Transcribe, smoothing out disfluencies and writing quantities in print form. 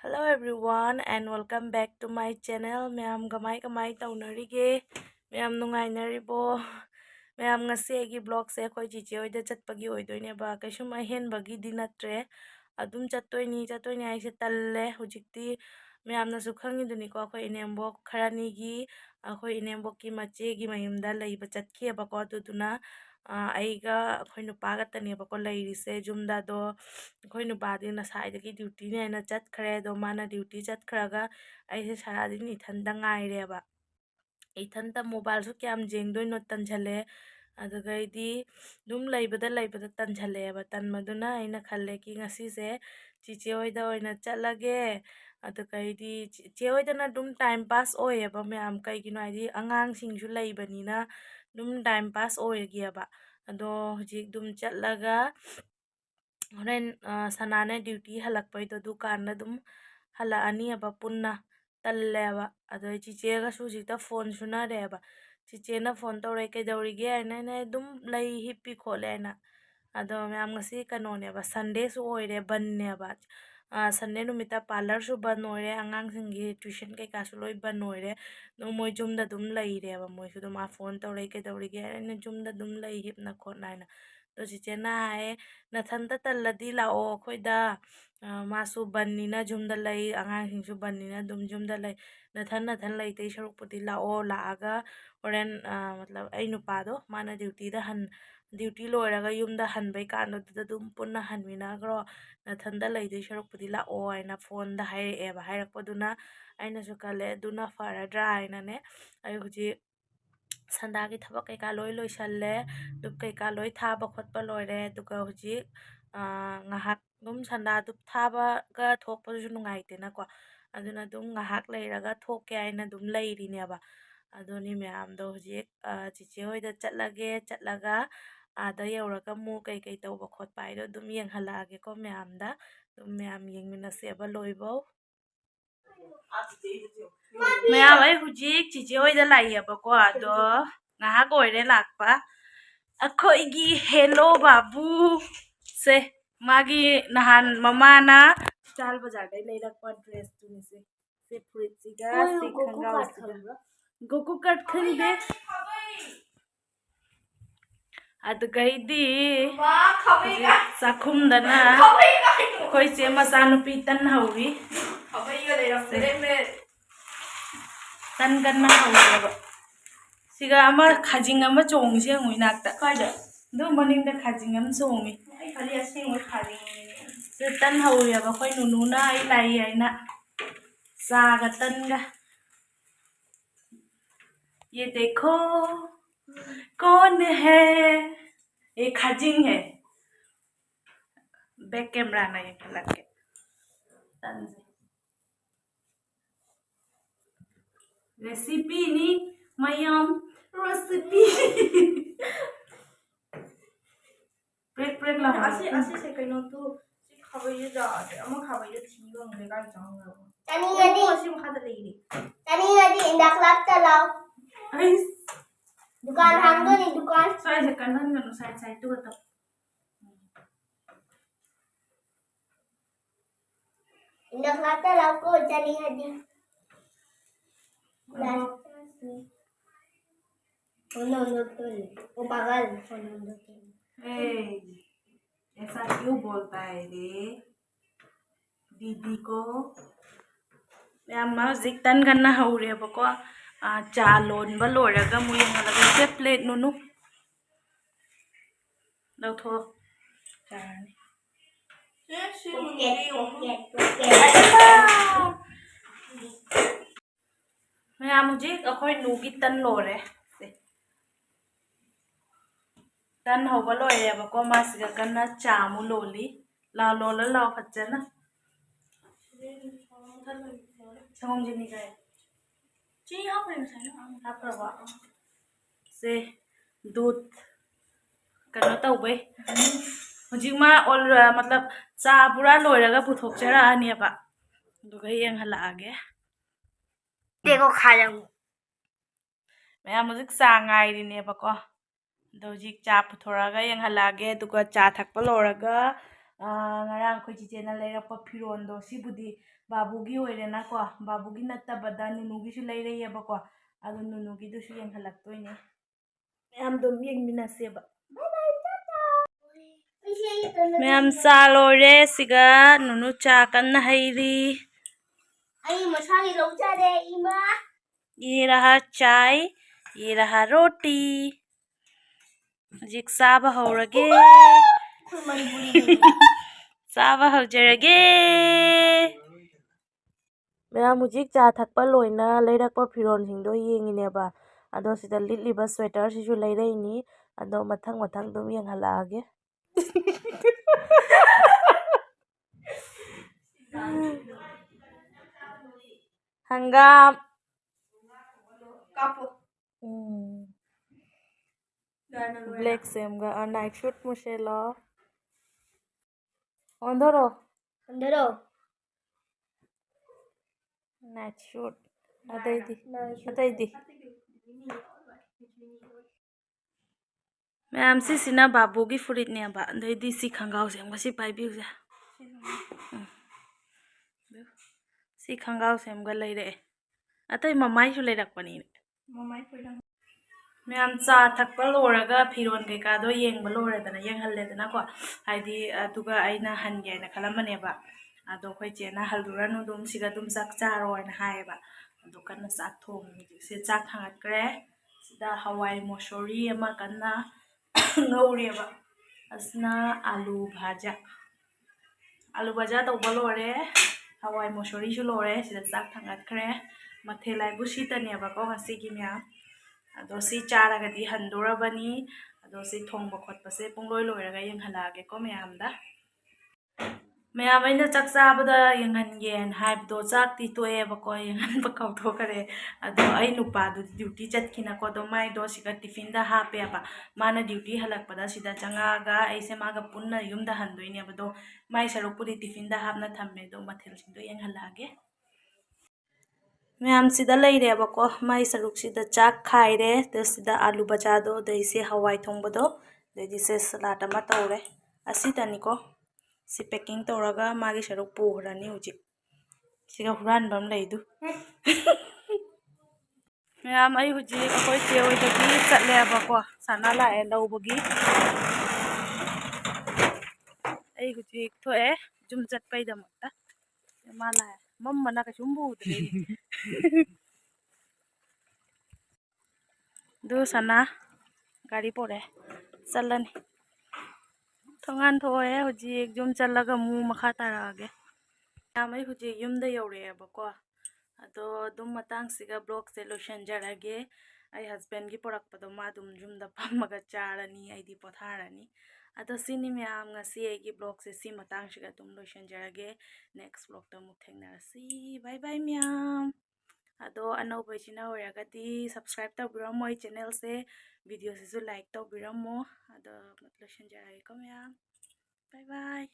Hello everyone and welcome back to my channel. Mayam kamay taunarige. Mayam nungainaribo. Mayam ngasi agi vlog se khoi chiche hoida chatpagi oidoine ba kaisum ahen bagi dinatre. Adum chattoini aise talle hujikti mayam na sukhangi duni ko khoi inembok kharani gi khoi inembok ki mache gi mayumda leiba chatkhie ba ko duduna aiga khoi nupaga tane ba ko leirise jumda do khoi nupadi na side gi duty ne na chat khare do mana duty chat khraga aise saradin ithanda ngaire ba ithanta mobile su kyam jengdoi no tanjale adugaidi dum laibada tanjale ba tanmaduna aina khalle ki ngasi se chiche hoida oina chatlage adugaidi chiche hoida na dum time pass oye ba myam kai gino aidi angang singju laibanina dum time pass oye gi ba ado hojik dum chatlaga horen sanane duty halakpaido dukanna dum halakani aba punna talleba ado chichega su jikta phone sunareba chichena phone tawre kaidawrige aina dum lay hippi khole aina ado mayam ngasi kanoneba sunday su oire banneba sunday numita parlor su ban oire angang singi tuition kai ka su loi ban oire no moi jumda dum laireba moi su dum phone tawre kaidawrige aina jumda dum lay hipna khona aina to chichena hae nathanta talladi lao khoida masu bannina jumda lay angang singsu bannina dum jumda lay nathan laitei sarukpudi lao laaga horen matlab ai nupado mana duty loiraga yumda hanbai kanodada dum punna hanminagro nathanda laitei sarukpudi lao aina phone da haireeba hairakpaduna ainasu kale duna faradra ainane ai hujik sandagi thabak kaika loi loisalle dup kaika loi thaba khotpa loire duga hujik ngahak dum sanda dup thaba ga thokpasu nungaitena ko aduna dum ngahak leiraga thokke aina dum leirineba adoni mayamdo hujik chiche hoida chatlaga ada yauraga mu kai tawba khotpa aido dum yenghalage ko mayamda dum mayam yengminaseba loibo mayam ai hujik chiche hoida laiyaba ko ado ngahak oire lakpa ꯑꯩꯈꯣꯏꯒꯤ hello ꯕꯥꯕꯨ ꯁꯦ ꯃꯥꯒꯤ ꯅꯍꯥꯟ ꯃꯃꯥꯅ ꯆꯥꯜ ꯕꯖꯥꯔꯗꯩ ꯂꯩꯔꯛꯄ ꯗ꯭ꯔꯦꯁꯇꯨꯅꯤ ꯁꯦ ꯐꯨꯔꯤꯠꯁꯤꯒ ꯁꯤ ꯈꯪꯒꯥꯎꯁꯤꯒ ꯒꯣꯀꯨ ꯀꯠ ꯈꯪꯗꯦ ꯑꯗꯨꯒꯩꯗꯤ ꯆꯥꯛꯈꯨꯝꯗꯅ ꯑꯩꯈꯣꯏ ꯆꯦ ꯃꯆꯥꯅꯨꯄꯤ ꯇꯟ ꯍꯧꯔꯤ ꯇꯟ ꯀꯟꯅ ꯍꯧꯔꯦꯕ siga ama khajing ama chong se ngui nakta kaida do morning da khajing am chongi ai khali asing ngui khajing se tan hauya ba khoi nu na ai lai ai na sa ga tan ga ye dekho कौन है ये खजिंग है back camera ना ये लग के recipe नी mayam recipe break la asi se kaino tu si khabai ja de ama khabai de thibang de ga jang ga tani ngadi asi ma khada leiri tani ngadi indak lakta law ai dukan hangdo ni dukan sai se kanan ngano sai tu ta indak lakta law ko tani ngadi no, वो पागल ऐसा क्यों बोलता है रे दीदी को मैं जिक तन करना हो रे बको चा लोन बलोरगा मुयंग लगा से प्लेट नुनु लौथो चारनी मैं मुझे अखोई नुगी तन लोरे तन होबा लोरेबा को मासिगा कन्ना चामु लोली ला लोला ला फज्जना संगम जिनी गाय ची हापरे हाप्रबा से दूध कनो तौबे हुजिक मा ऑल मतलब चा पूरा लोरगा पुथोकचरा आनिबा दुगा यंग हलागे देखो खाजंग मैं मुझे चा ngairineबा को दोजिक चा पुथोरागा यंग हलागे दुगा चा थकपा लोरगा Ngarang khoi chichena leirappa phirondo sibudi babugi oirena ko babugi nattabada nunugi su leirayebako adu nunugi du su yenghalaktoine mayam dum yengminaseba mayam cha lore siga nunu cha kanna hairi ai masagi lojare ima ye raha chai ye raha roti hꯧꯖꯤꯛ ꯆꯥꯕ ꯍꯧꯔꯒꯦ ꯆꯥꯕ ꯍꯧꯖꯔꯒꯦ ꯃꯌꯥꯝ ꯍꯧꯖꯤꯛ ꯆꯥ ꯊꯛꯄ ꯂꯣꯏꯅ ꯂꯩꯔꯛꯄ ꯐꯤꯔꯣꯜꯁꯤꯡꯗꯣ ꯌꯦꯡꯉꯤꯅꯦꯕ ꯑꯗꯣ ꯁꯤꯗ ꯂꯤꯠꯂꯤꯕ ꯁ꯭ꯋꯦꯇꯔꯁꯤꯁꯨ ꯂꯩꯔꯛꯏꯅꯤ ꯑꯗꯣ ꯃꯊꯪ ꯃꯊꯪ ꯑꯗꯨꯝ ꯌꯦꯡꯍꯜꯂꯛꯑꯒꯦ ꯍꯪꯒꯥꯝ ब्लैक सेम का नाइट सूट मुझे लो अंदरो अंदरो नाइट सूट अतैदी मैम सिना बाबू की फुरिटने अदैदी सी खंगाव सेम सी पाइबिउसे सी खंगाव सेम गा लेरे अतै ममाई सु लेरकपनी ममाई फुरंग मैम चा थकपा लोरगा फिरोन कैकादो येंगबा लोरेदना येंगहल्लेदनाको हाइदी अदुगा अइना हनगेना खलमनेबा अदो खoi चेना हल्दुरनु दुम सिगा दुम चाक चारोना हायबा अदो कन्ना चाक थोंगी से चाक थांगतक्रे सिदा हवाई मोसोरी अमा कन्ना ngौरेबा असना आलू भाजा तौबा लोरे हवाई मोसोरी सु लोरे सिदा चाक थांगतक्रे मथेलाइबु सितनेबाको ngasi म्याम अदो सी चारगदी हंदोरबनी अदो सी थोंबा खोटपसे पुंगलोय लोयरगा यंगहलागेको म्यामदा मैम अइना चाक चाबदा यंगहनगेन हाइबदो चाकती तोएबको यंगहनबा काउथोकरे अदो अइ नुपादु ड्यूटी चटकिनाको दो माइदो सिगा टिफिनदा हापेबा माना ड्यूटी हलकपदा सिदा चंगागा अइसे मागा पुन्ना युमदा हंदोइनेबदो माइ सरुपुदी टिफिनदा हापना थम्मे दो मथेलसिंदो यंगहलागे मैम सिदा लेरेबको माइ सरुकसिदा चाक खाइरे तो सिदा आलू बजादो दैसे हवाई थोंबदो दैसे सलाद अमा तौरे असितनिको सी पैकिंग तौरगा मागी सरुक पुहरानी हुजिक सिगा हुरानबम लैदु मैम आई हुजिक अखोय चे होइदगी चटलेबको साना लाए लौबगी आई हुजिक थोए जुम चटपैदमक्ता माला मम्मना कसुम्बु उद्रे दु सना गाड़ी पोरे चलनी थोंगान थोए हुजिक जुम चलगा मु मखा तारागे यामै हुजिक युमदा यौरेबको अदो दुम मतंग सिगा ब्लॉग से लोइसनजरगे आई हस्बैंड की पोरकपदो मा दुम जुमदा फम्मगा चारनी आइदी पोथारनी अदो सिनी म्याम ngasi आइगी ब्लॉग से सी मतंग सिगा दुम लोइसनजरगे नेक्स्ट ब्लॉग ता मुक थेंगनारसी बाय बाय म्याम अदो अनौबैसिना होरगदी सब्सक्राइब तौबिरमो आई चैनल से वीडियो से लाइक तौबिरमो अदो लोइसनजरगे को म्याम बाय बाय